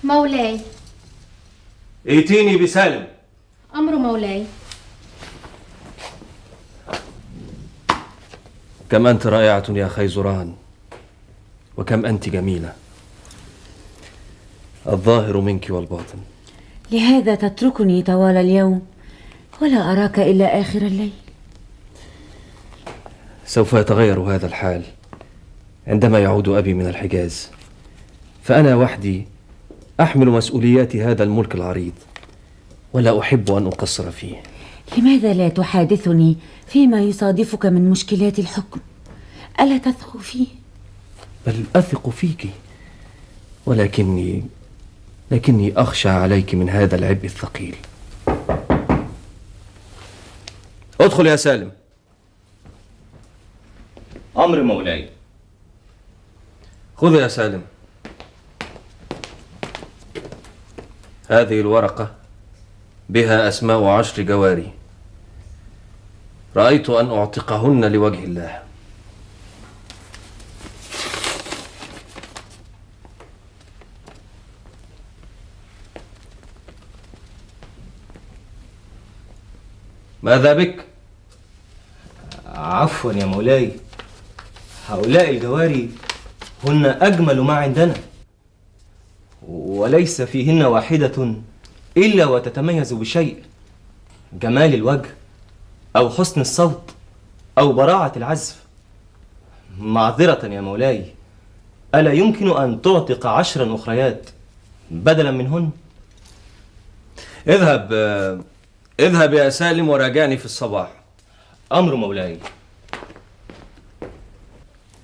مولاي. ائتيني بسالم. أمر مولاي. كم أنت رائعة يا خيزران، وكم أنت جميلة، الظاهر منك والباطن. لهذا تتركني طوال اليوم ولا أراك إلا آخر الليل؟ سوف يتغير هذا الحال عندما يعود أبي من الحجاز، فأنا وحدي أحمل مسؤوليات هذا الملك العريض، ولا أحب أن أقصر فيه. لماذا لا تحادثني فيما يصادفك من مشكلات الحكم؟ ألا تثق فيه؟ بل أثق فيك، لكني أخشى عليك من هذا العبء الثقيل. ادخل يا سالم. أمر مولاي. خذ يا سالم هذه الورقة، بها أسماء 10 جواري، رأيت أن أعتقهن لوجه الله. ماذا بك؟ عفوا يا مولاي، هؤلاء الجواري هن أجمل ما عندنا، وليس فيهن واحدة إلا وتتميز بشيء، جمال الوجه أو حسن الصوت أو براعة العزف. معذرة يا مولاي، ألا يمكن أن تعتق 10 أخريات بدلا منهن؟ اذهب يا سالم وراجعني في الصباح. أمر مولاي.